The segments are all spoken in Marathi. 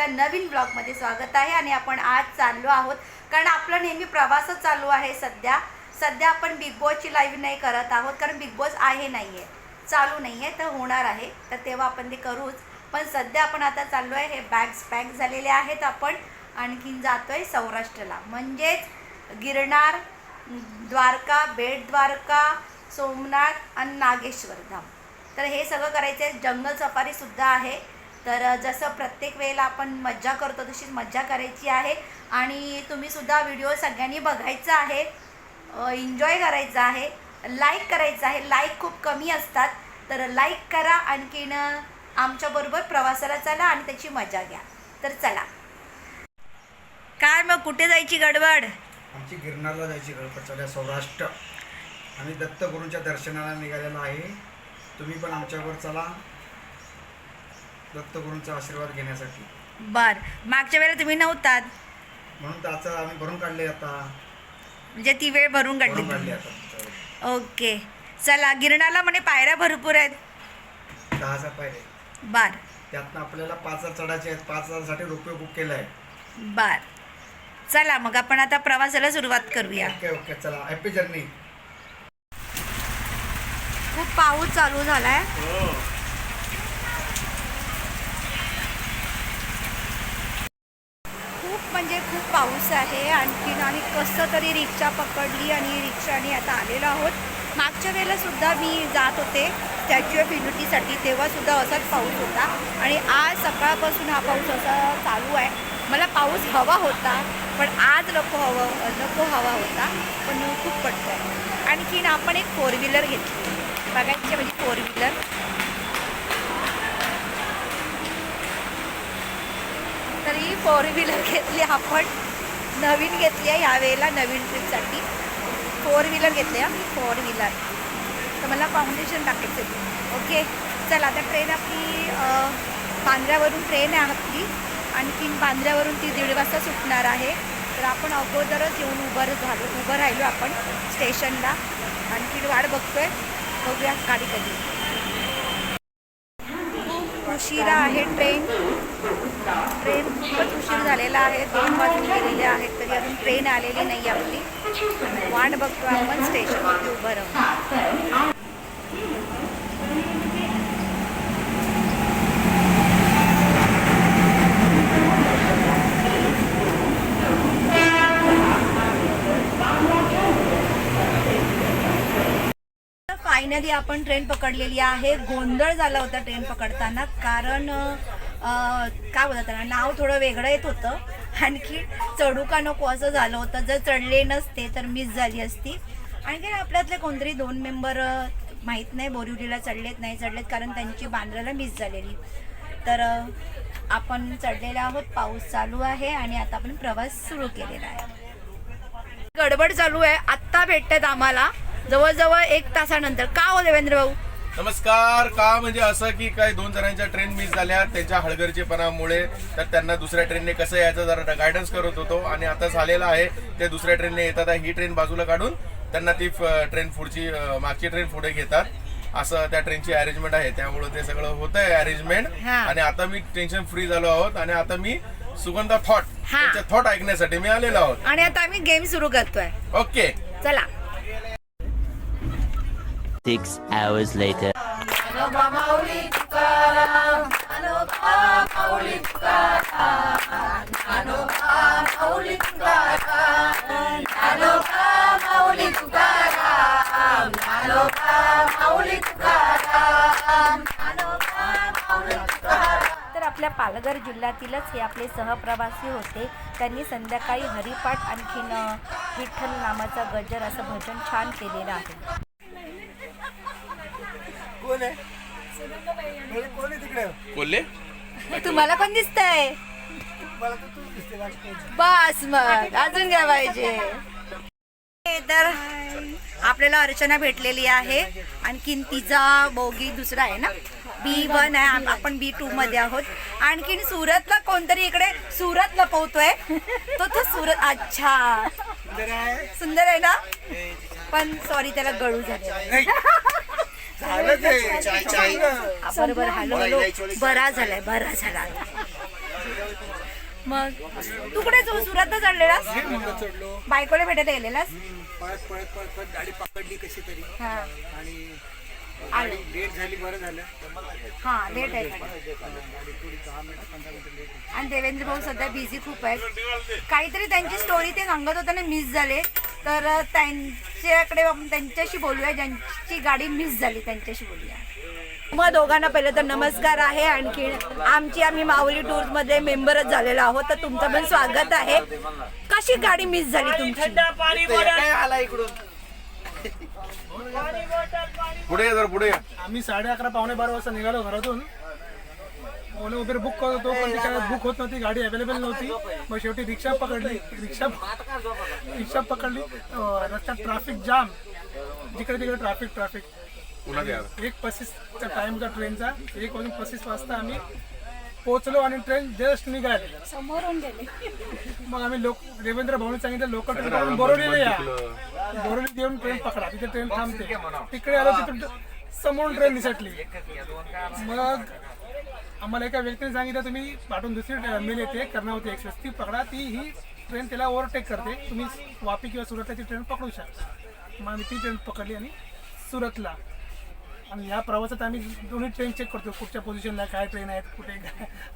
नवीन ब्लॉगमध्ये स्वागत आहे। आणि आपण आज चाललो आहोत कारण आपला नेहमी प्रवासच चालू आहे। सध्या आपण बिग बॉसची लाईव्ह नाही करत आहोत कारण बिग बॉस आहे चालू नाही आहे, तर होणार आहे तर तेव्हा आपण ते करूच। पण सध्या आपण आता चाललो आहे, हे बॅग्स पॅक झालेले आहेत। आपण आणखीन जातोय सौराष्ट्रला, म्हणजेच गिरनार, द्वारका, बेट द्वारका, सोमनाथ आणि नागेश्वर धाम। तर हे सगळं करायचं आहे। जंगल सफारीसुद्धा आहे। तर जसं प्रत्येक वेळेला आपण मज्जा करतो तशीच मज्जा करायची आहे। आणि तुम्हीसुद्धा व्हिडिओ सगळ्यांनी बघायचा आहे, एन्जॉय करायचा आहे, लाईक करायचं आहे। लाईक खूप कमी असतात, तर लाईक करा, आणखीन आमच्याबरोबर प्रवासाला चला आणि त्याची मजा घ्या। तर चला, काय मग कुठे जायची गडबड? आमची गिरनारला जायची गडबड चालू आहे। सौराष्ट्र आम्ही दत्तगुरूंच्या दर्शनाला निघालेलो आहे। तुम्ही पण आमच्यावर चला दत्तगुरूंचा आशीर्वाद घेण्यासाठी। बर, मागच्या वेळेला तुम्ही नव्हतात म्हणून त्याचं आम्ही भरून काढले आता, म्हणजे ती वेळ भरून काढली आता। ओके, चला। गिरनारला म्हणे पायऱ्या भरपूर आहेत, 10,000 पायरे। बर, त्यातनं आपल्याला 5,000 चढायचे आहेत। 5,000साठी रोपवे बुक केला आहे। बर, चला मग आपण आता प्रवासाला सुरुवात करूया। ओके ओके, चला, हॅपी जर्नी। खूप पाऊस चालू झालाय। खूप म्हणजे खूप पाऊस आहे आणखीन। आणि कसं तरी रिक्षा पकडली आणि रिक्षाने आता आलेलो आहोत। मागच्या वेळेला सुद्धा मी जात होते स्टॅच्यू ऑफ युनिटीसाठी, तेव्हासुद्धा असाच पाऊस होता। आणि आज सकाळपासून हा पाऊस असा चालू आहे। मला पाऊस हवा होता, पण आज नको हवा होता, पण खूप पडतो आहे। आणखीन आपण एक 4 व्हीलर घेतली, बघायची म्हणजे 4 व्हीलर। तरी 4 व्हीलर घेतली आपण, नवीन घेतली आहे यावेळेला, नवीन ट्रिपसाठी 4 व्हीलर घेतली आहे। 4 व्हीलर तर मला फाउंडेशन टाकायचं आहे। ओके, चला आता ट्रेन आपली बांद्र्यावरून ट्रेन आहे आपली, आणखीन बांद्र्यावरून ती 1:30 वाजता सुटणार आहे। तर आपण अगोदरच येऊन उभं राहिलो आपण स्टेशनला, आणखीन वाट बघतोय, बघूया गाडी कधी। खूप उशिरा आहे ट्रेन खूपच उशीर झालेला आहे। 2 वाजून गेलेले आहेत, तरी अजून ट्रेन आलेली नाही आपली। वाट बघतो आपण स्टेशनवरती उभं राहून। फायनली आपण ट्रेन पकडलेली आहे। गोंधळ झाला होता ट्रेन पकडताना, कारण काय बोलतात त्याला, नाव थोडं वेगळं येत होतं, आणखी चढू का नको असं झालं होतं। जर चढले नसते तर मिस झाली असती। आणखी आपल्यातले कोणतरी 2 मेंबर माहीत नाही बोरिवलीला चढलेत नाही चढलेत, कारण त्यांची बांद्र्याला मिस झालेली। तर आपण चढलेले आहोत, पाऊस चालू आहे आणि आता आपण प्रवास सुरू केलेला आहे। गडबड चालू आहे, आत्ता भेटतात आम्हाला जवळजवळ 1 तासानंतर। का हो देवेंद्र भाऊ? नमस्कार। का म्हणजे असं की काही 2 जणांच्या ट्रेन मिस झाल्या त्यांच्या हलगर्जीपणामुळे, तर त्यांना दुसऱ्या ट्रेनने कसं यायचं जरा गायडन्स करत होतो। आणि आता झालेलं आहे, ते दुसऱ्या ट्रेनने येतात, ही ट्रेन बाजूला काढून त्यांना ती ट्रेन पुढची मागची ट्रेन पुढे घेतात, असं त्या ट्रेनची अरेंजमेंट आहे। त्यामुळे ते सगळं होतंय अरेंजमेंट। आणि आता मी टेन्शन फ्री झालो आहोत आणि आता मी सुगंधा थॉट ऐकण्यासाठी मी आलेलो आहोत। आणि आता आम्ही गेम सुरू करतोय। ओके, चला। 6 hours later. तर आपल्या पालघर जिल्ह्यातीलच हे आपले सहप्रवासी होते। त्यांनी संध्याकाळी हरिपाठ आणखीन विठ्ठल नामाचा गजर असं भजन छान केलेलं आहे। कोण आहे तिकडे? बोलले तुम्हाला पण दिसतंय? मला तर तू दिसते, बस मग अजून काय पाहिजे? तर आपल्याला अर्चना भेटलेली आहे, आणखीन तिचा बोगी दुसरा आहे ना, B1 आहे, आपण B2 मध्ये आहोत। आणखीन सुरतला कोणतरी इकडे सुरत लपवतोय, तो सुरत। अच्छा, सुंदर आहे ना, पण सॉरी त्याला गळू झाले। बरोबर, हॅलो हॅलो, बरा झालाय, बरा झाला। मग तू कुठे सुरतला चढलेलास? चढलो बायकोला भेटायला गेलेलास? पळत पळत पळत पळत गाडी पकडली कशी तरी हा आणि आलो. गाडी लेट झाली, बरं झालं. हा लेट आहे पण. गाडी थोडी 10 मिनिट 15 मिनिट लेट होती. आणि देवेंद्र भाऊ सध्या बिझी खूप आहेत. काहीतरी त्यांची स्टोरी ते सांगत होताना मिस झाले, तर त्यांच्याकडे आपण त्यांच्याशी बोलूया, ज्यांची गाडी मिस झाली त्यांच्याशी बोलूया. मग दोघांना पहिले तर नमस्कार आहे. आणखी आम्ही माऊली टूर्स मध्ये मेंबरच झालेलो आहोत, तर तुमचं पण स्वागत आहे. कशी गाडी मिस झाली तुमची? पुढे या जरा, पुढे या. आम्ही 11:30 पावणे 12 वाजता निघालो घरातून. ओला उबेर बुक करत होतो, पण तिकडे बुक होत नव्हती, गाडी अवेलेबल नव्हती. मग शेवटी रिक्षा पकडली. रिक्षा पकडली. रस्त्यात ट्रॅफिक जाम, जिकडे तिकडे ट्रॅफिक. पुन्हा द्या. 1:35चा टाइम होता ट्रेनचा. 1:35 वाजता आम्ही पोहोचलो आणि ट्रेन जस्ट निघाली. समोरून गेले. मग आम्ही देवेंद्र भाऊने सांगितलं लोकल ट्रेन करून बोरिवलीला या. बोरिवलीत येऊन ट्रेन पकडा, तिथे ट्रेन थांबते. तिकडे आलो, तिथून समोरून ट्रेन निसटली. मग आम्हाला एका व्यक्तीने सांगितलं तुम्ही पाठवून दुसरी मेल येते कर्णावती एक्सप्रेस, ती पकडा. ही ट्रेन त्याला ओव्हरटेक करते, तुम्ही वापी किंवा सुरतला ती ट्रेन पकडू शकता. मग आम्ही ती ट्रेन पकडली आणि सुरतला. आणि या प्रवासात आम्ही दोन्ही ट्रेन चेक करतो, कुठच्या पोझिशनला काय ट्रेन आहेत, कुठे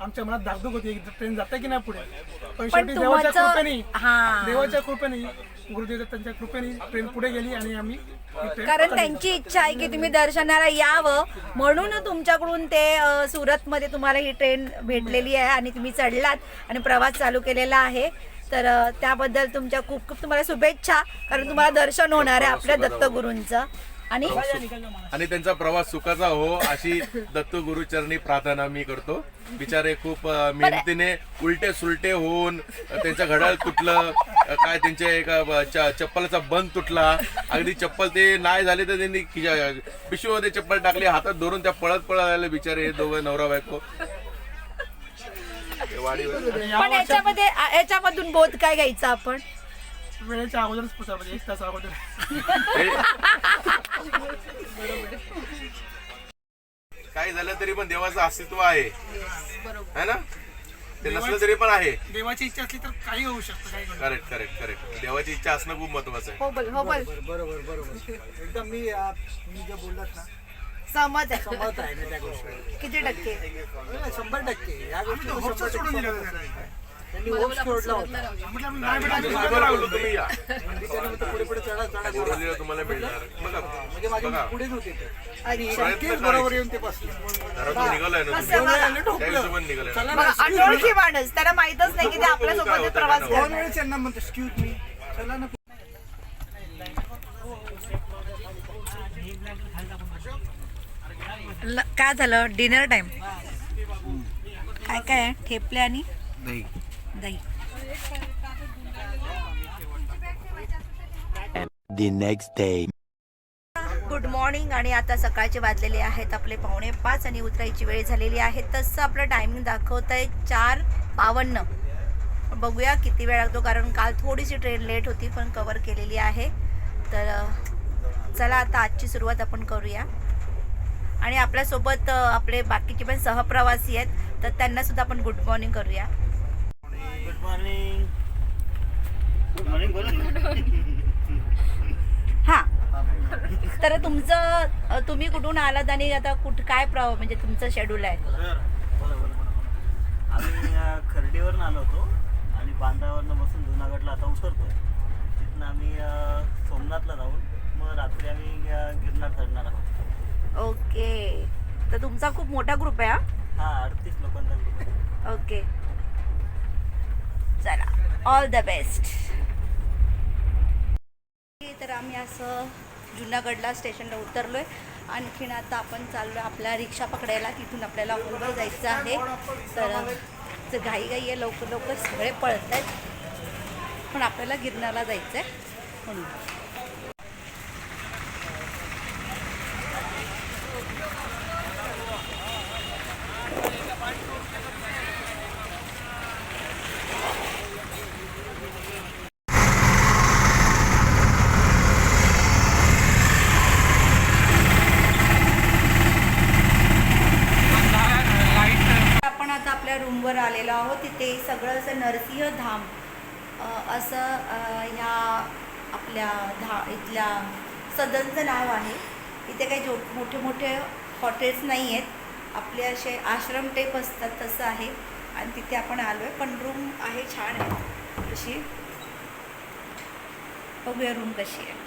आमच्या मनात धाकधूक होती ट्रेन जाते की नाही पुढे. पण शेवटी देवाच्या कृपेने गुरुदेव त्यांच्या कृपेने ट्रेन पुढे गेली आणि आम्ही कारण त्यांची इच्छा आहे की तुम्ही दर्शनाला यावं, म्हणून तुमच्याकडून ते सुरतमध्ये तुम्हाला ही ट्रेन भेटलेली आहे आणि तुम्ही चढलात आणि प्रवास चालू केलेला आहे. तर त्याबद्दल तुमच्या खूप खूप तुम्हाला शुभेच्छा, कारण तुम्हाला दर्शन होणार आहे आपल्या दत्तगुरूंचं. आणि त्यांचा प्रवास सुखाचा हो अशी दत्तगुरुचरणी प्रार्थना मी करतो. बिचारे खूप मेहनतीने उलटे सुलटे होऊन त्यांचं घड्याळ तुटलं, काय त्यांच्या चप्पलाचा बंद तुटला, अगदी चप्पल ते नाही झाले तर त्यांनी पिशवीमध्ये चप्पल टाकली, हातात धरून त्या पळत आले बिचारे हे दोघं नवरा बायको. पण याच्यामधून बोध काय घ्यायचा आपण? वेळेच्या अगोदरच पोचा, म्हणजे 1 तास अगोदर. काय झालं तरी पण देवाचं अस्तित्व आहे ना, ते नसलं तरी पण आहे. देवाची इच्छा असली तर काही होऊ शकतं. करेक्ट. देवाची इच्छा असणं खूप महत्वाचं आहे. बरोबर. एकदम मी जे बोललात ना, समज आहे ना त्या गोष्टी. किती टक्के? 100% या गोष्टी त्यांनी होप्स सोडला होता. तुम्ही या, पुढे चढा बोरिवलीला तुम्हाला मिळणार. म्हणजे माझे पुढेच होते ते. प्रयत्न बरोबर येऊन ते बसले. घरातून निघालाय ना तुम्ही, त्या हिशोबाने निघालाय. अनोळखी माणूस, त्याला माहितच नाही की ते आपल्यासोबत प्रवास दोन करणार. वेळेस यांना म्हणतो एक्सक्यूज मी, चला ना. काय झालं? डिनर टाइम काय काय? ठेपले आणि दही. The next day. Good morning. आणि आता सकाळचे वाजलेले आहेत आपले 4:45 आणि उतरायची वेळ झालेली आहे. तसं आपलं टायमिंग दाखवत आहे 4:52. बघूया किती वेळ लागतो, कारण काल थोडीशी ट्रेन लेट होती पण कवर केलेली आहे. तर चला आता आजची सुरुवात आपण करूया. आणि आपल्यासोबत आपले बाकीचे पण सहप्रवासी आहेत, तर त्यांना सुद्धा आपण गुड मॉर्निंग करूया. हां, तर तुम्ही कुठून आलात आणि आता काय म्हणजे तुमचं शेड्यूल आहे? आम्ही खर्डीवरून आलो होतो आणि बांद्रावरनं बसून जुनागडला आता उतरतो. तिथून आम्ही सोमनाथला जाऊन मग रात्री आम्ही गिरनार चढणार आहोत. ओके, तर तुमचा खूप मोठा ग्रुप आहे. हा 38 लोकांचा ग्रुप आहे. ओके, चला, ऑल द बेस्ट. तर आम्ही असं जुनागडला स्टेशनला उतरलो आहे. आणखीन आता आपण चाललो आपल्या रिक्षा पकडायला, तिथून आपल्याला मुंबई जायचं आहे. तर घाई आहे, लवकर सगळे पळत आहेत, पण आपल्याला गिरनारला जायचं आहे म्हणून. रूमवर आलेलो आहोत. तिथे सगळं असं नरसिंहधाम असं ह्या आपल्या इथल्या सदनचं नाव आहे. इथे काही मोठे मोठे हॉटेल्स नाही आहेत, आपले असे आश्रम टाईप असतात तसं आहे. आणि तिथे आपण आलो आहे, पण रूम आहे, छान आहे अशी. बघूया रूम कशी आहे.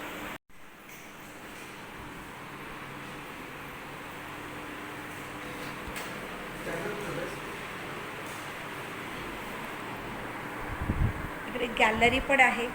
इकडे गॅलरी पण आहे.